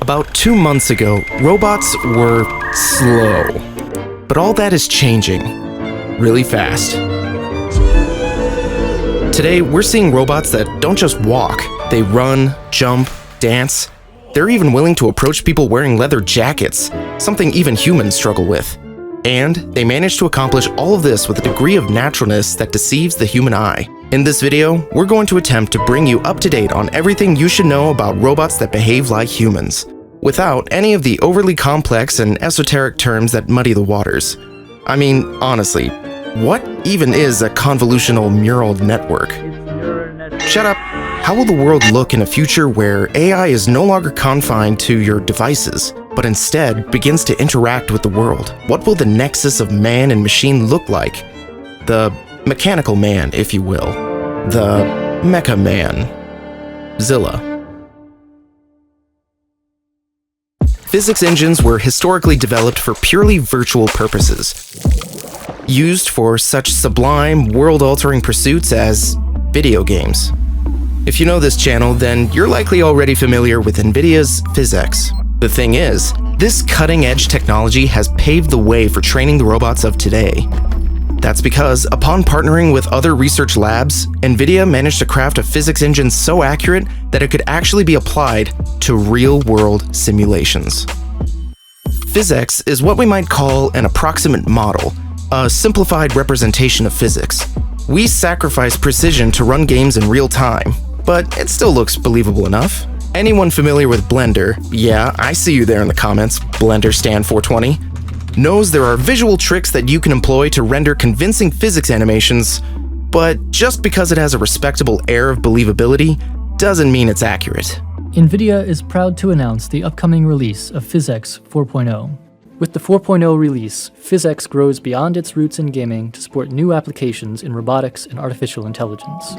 About 2 months ago, robots were slow. But all that is changing really fast. Today, we're seeing robots that don't just walk. They run, jump, dance. They're even willing to approach people wearing leather jackets, something even humans struggle with. And they manage to accomplish all of this with a degree of naturalness that deceives the human eye. In this video, we're going to attempt to bring you up to date on everything you should know about robots that behave like humans, without any of the overly complex and esoteric terms that muddy the waters. I mean, honestly, what even is a convolutional neural network? Shut up. How will the world look in a future where AI is no longer confined to your devices, but instead begins to interact with the world? What will the nexus of man and machine look like? The mechanical man, if you will. The mecha man. Zilla. Physics engines were historically developed for purely virtual purposes, used for such sublime, world-altering pursuits as video games. If you know this channel, then you're likely already familiar with NVIDIA's PhysX. The thing is, this cutting-edge technology has paved the way for training the robots of today. That's because, upon partnering with other research labs, NVIDIA managed to craft a physics engine so accurate that it could actually be applied to real-world simulations. PhysX is what we might call an approximate model, a simplified representation of physics. We sacrifice precision to run games in real time, but it still looks believable enough. Anyone familiar with Blender, yeah, I see you there in the comments, Blender Stan 420, knows there are visual tricks that you can employ to render convincing physics animations, but just because it has a respectable air of believability doesn't mean it's accurate. NVIDIA is proud to announce the upcoming release of PhysX 4.0. With the 4.0 release, PhysX grows beyond its roots in gaming to support new applications in robotics and artificial intelligence.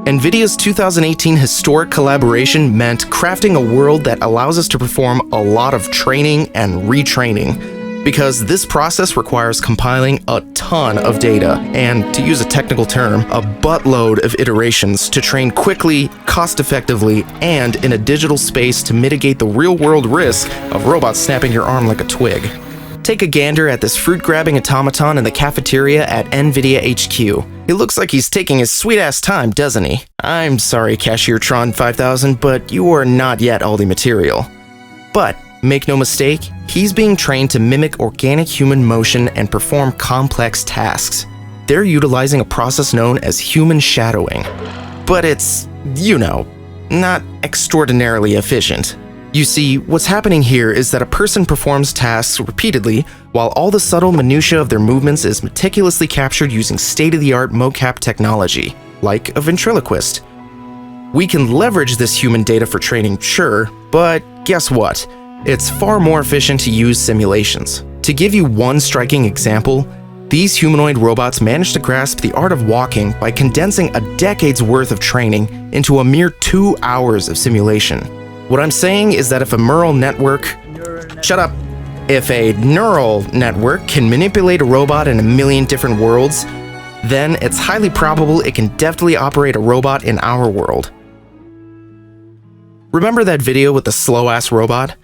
NVIDIA's 2018 historic collaboration meant crafting a world that allows us to perform a lot of training and retraining, because this process requires compiling a ton of data and, to use a technical term, a buttload of iterations to train quickly, cost-effectively, and in a digital space to mitigate the real-world risk of robots snapping your arm like a twig. Take a gander at this fruit-grabbing automaton in the cafeteria at NVIDIA HQ. It looks like he's taking his sweet-ass time, doesn't he? I'm sorry, Cashiertron 5000, but you are not yet Aldi material. But make no mistake, he's being trained to mimic organic human motion and perform complex tasks. They're utilizing a process known as human shadowing. But it's, you know, not extraordinarily efficient. You see, what's happening here is that a person performs tasks repeatedly, while all the subtle minutiae of their movements is meticulously captured using state-of-the-art mocap technology, like a ventriloquist. We can leverage this human data for training, sure, but guess what? It's far more efficient to use simulations. To give you one striking example, these humanoid robots managed to grasp the art of walking by condensing a decade's worth of training into a mere 2 hours of simulation. What I'm saying is that if a neural network can manipulate a robot in a million different worlds, then it's highly probable it can deftly operate a robot in our world. Remember that video with the slow-ass robot?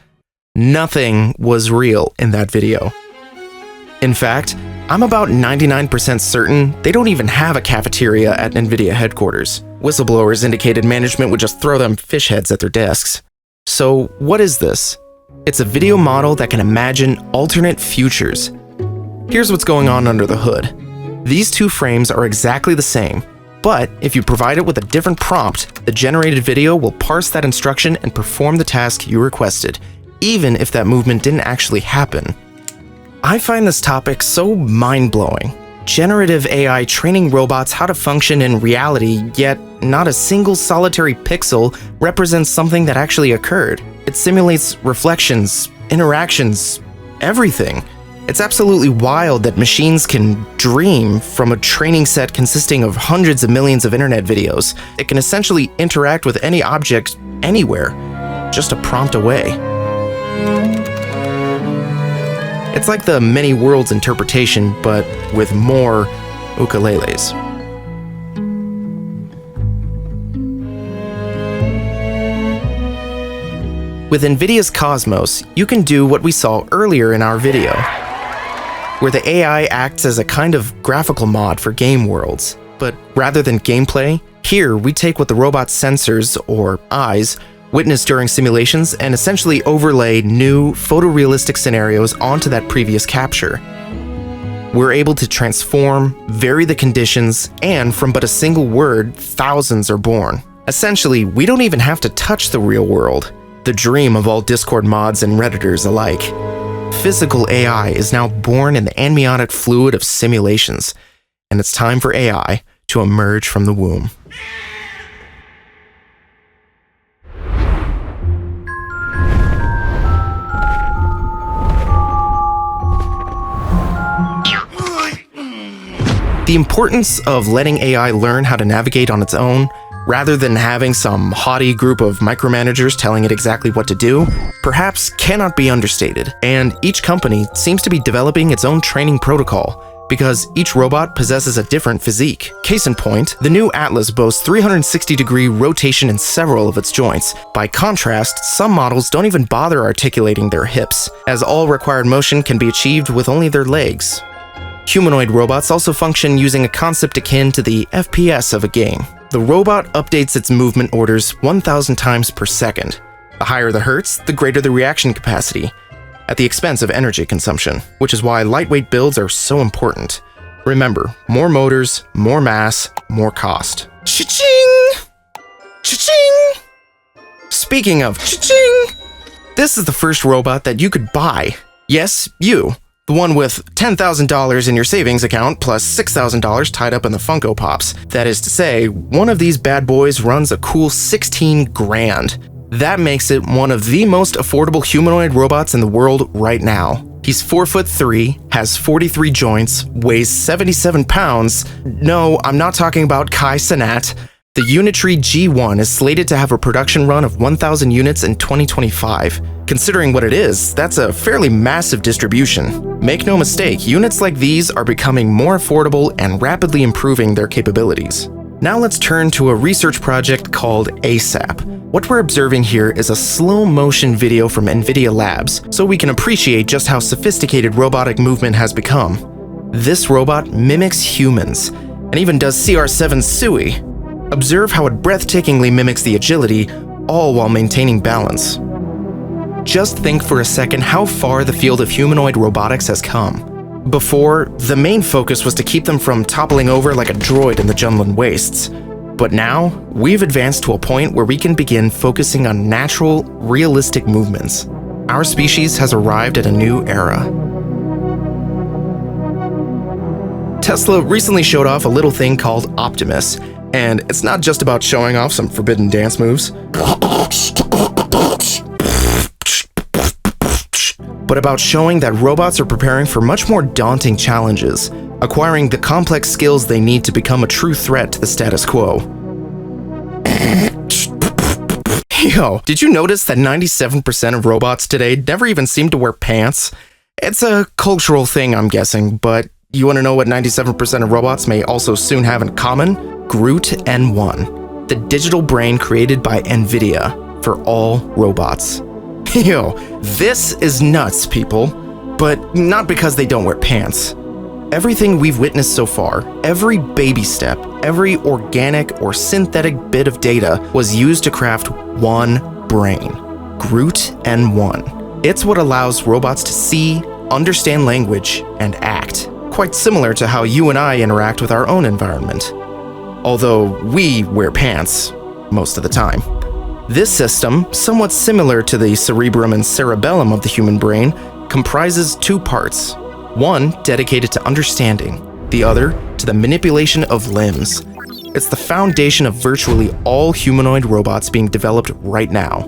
Nothing was real in that video. In fact, I'm about 99% certain they don't even have a cafeteria at NVIDIA headquarters. Whistleblowers indicated management would just throw them fish heads at their desks. So what is this? It's a video model that can imagine alternate futures. Here's what's going on under the hood. These two frames are exactly the same, but if you provide it with a different prompt, the generated video will parse that instruction and perform the task you requested, even if that movement didn't actually happen. I find this topic so mind-blowing. Generative AI training robots how to function in reality, yet not a single solitary pixel represents something that actually occurred. It simulates reflections, interactions, everything. It's absolutely wild that machines can dream from a training set consisting of hundreds of millions of internet videos. It can essentially interact with any object anywhere, just a prompt away. It's like the many worlds interpretation, but with more ukuleles. With NVIDIA's Cosmos, you can do what we saw earlier in our video, where the AI acts as a kind of graphical mod for game worlds. But rather than gameplay, here we take what the robot's sensors, or eyes, witness during simulations and essentially overlay new photorealistic scenarios onto that previous capture. We're able to transform, vary the conditions, and from but a single word, thousands are born. Essentially, we don't even have to touch the real world, the dream of all Discord mods and Redditors alike. Physical AI is now born in the amniotic fluid of simulations, and it's time for AI to emerge from the womb. The importance of letting AI learn how to navigate on its own, rather than having some haughty group of micromanagers telling it exactly what to do, perhaps cannot be understated, and each company seems to be developing its own training protocol, because each robot possesses a different physique. Case in point, the new Atlas boasts 360-degree rotation in several of its joints. By contrast, some models don't even bother articulating their hips, as all required motion can be achieved with only their legs. Humanoid robots also function using a concept akin to the FPS of a game. The robot updates its movement orders 1,000 times per second. The higher the hertz, the greater the reaction capacity, at the expense of energy consumption, which is why lightweight builds are so important. Remember, more motors, more mass, more cost. Cha-ching! Cha-ching! Speaking of cha-ching, this is the first robot that you could buy. Yes, you. The one with $10,000 in your savings account plus $6,000 tied up in the Funko Pops. That is to say, one of these bad boys runs a cool 16 grand. That makes it one of the most affordable humanoid robots in the world right now. He's 4'3", has 43 joints, weighs 77 pounds. No, I'm not talking about Kai Cenat. The Unitree G1 is slated to have a production run of 1,000 units in 2025. Considering what it is, that's a fairly massive distribution. Make no mistake, units like these are becoming more affordable and rapidly improving their capabilities. Now let's turn to a research project called ASAP. What we're observing here is a slow-motion video from NVIDIA Labs, so we can appreciate just how sophisticated robotic movement has become. This robot mimics humans, and even does CR7 SUI. Observe how it breathtakingly mimics the agility, all while maintaining balance. Just think for a second how far the field of humanoid robotics has come. Before, the main focus was to keep them from toppling over like a droid in the Junlan wastes. But now, we've advanced to a point where we can begin focusing on natural, realistic movements. Our species has arrived at a new era. Tesla recently showed off a little thing called Optimus, and it's not just about showing off some forbidden dance moves, but about showing that robots are preparing for much more daunting challenges, acquiring the complex skills they need to become a true threat to the status quo. Yo, did you notice that 97% of robots today never even seem to wear pants? It's a cultural thing, I'm guessing, but you want to know what 97% of robots may also soon have in common? Groot N1, the digital brain created by NVIDIA for all robots. Yo, this is nuts, people. But not because they don't wear pants. Everything we've witnessed so far, every baby step, every organic or synthetic bit of data was used to craft one brain, Groot N1. It's what allows robots to see, understand language, and act, quite similar to how you and I interact with our own environment. Although we wear pants most of the time. This system, somewhat similar to the cerebrum and cerebellum of the human brain, comprises two parts. One dedicated to understanding, the other to the manipulation of limbs. It's the foundation of virtually all humanoid robots being developed right now.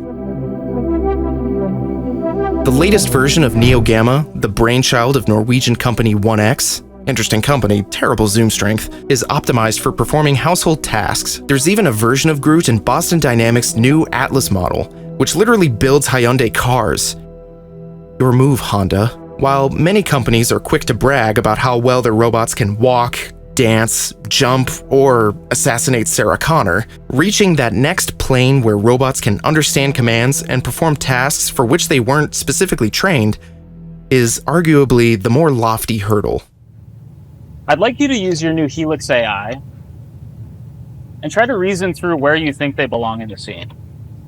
The latest version of Neo Gamma, the brainchild of Norwegian company 1X, interesting company, terrible zoom strength, is optimized for performing household tasks. There's even a version of Groot in Boston Dynamics' new Atlas model, which literally builds Hyundai cars. Your move, Honda. While many companies are quick to brag about how well their robots can walk, dance, jump, or assassinate Sarah Connor, reaching that next plane where robots can understand commands and perform tasks for which they weren't specifically trained is arguably the more lofty hurdle. I'd like you to use your new Helix AI and try to reason through where you think they belong in the scene.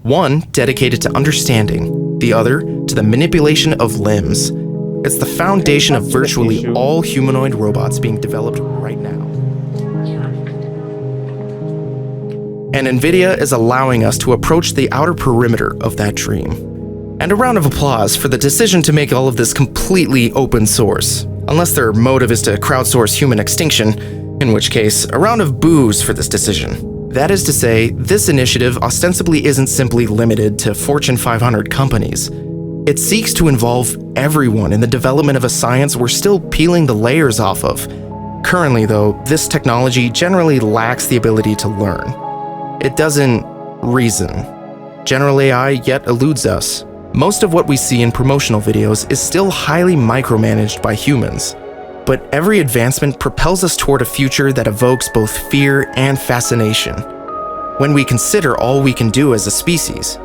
One dedicated to understanding, the other to the manipulation of limbs. It's the foundation of virtually all humanoid robots being developed right now. And NVIDIA is allowing us to approach the outer perimeter of that dream. And a round of applause for the decision to make all of this completely open source. Unless their motive is to crowdsource human extinction, in which case, a round of boos for this decision. That is to say, this initiative ostensibly isn't simply limited to Fortune 500 companies. It seeks to involve everyone in the development of a science we're still peeling the layers off of. Currently, though, this technology generally lacks the ability to learn. It doesn't reason. General AI yet eludes us. Most of what we see in promotional videos is still highly micromanaged by humans. But every advancement propels us toward a future that evokes both fear and fascination, when we consider all we can do as a species.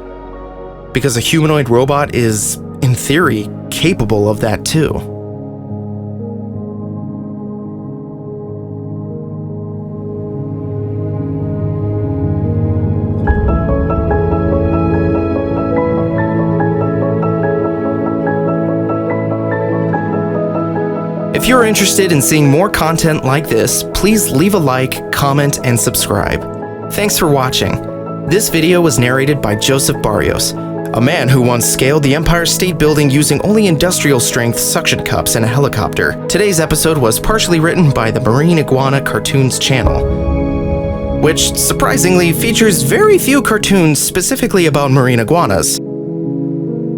Because a humanoid robot is, in theory, capable of that too. If you're interested in seeing more content like this, please leave a like, comment, and subscribe. Thanks for watching. This video was narrated by Joseph Barrios, a man who once scaled the Empire State Building using only industrial-strength suction cups and a helicopter. Today's episode was partially written by the Marine Iguana Cartoons channel, which surprisingly features very few cartoons specifically about marine iguanas.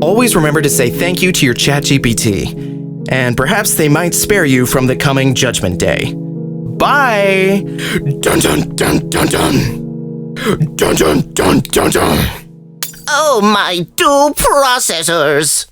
Always remember to say thank you to your ChatGPT, and perhaps they might spare you from the coming Judgment Day. Bye! Dun dun dun dun dun! Dun dun dun dun dun! Oh, my dual processors!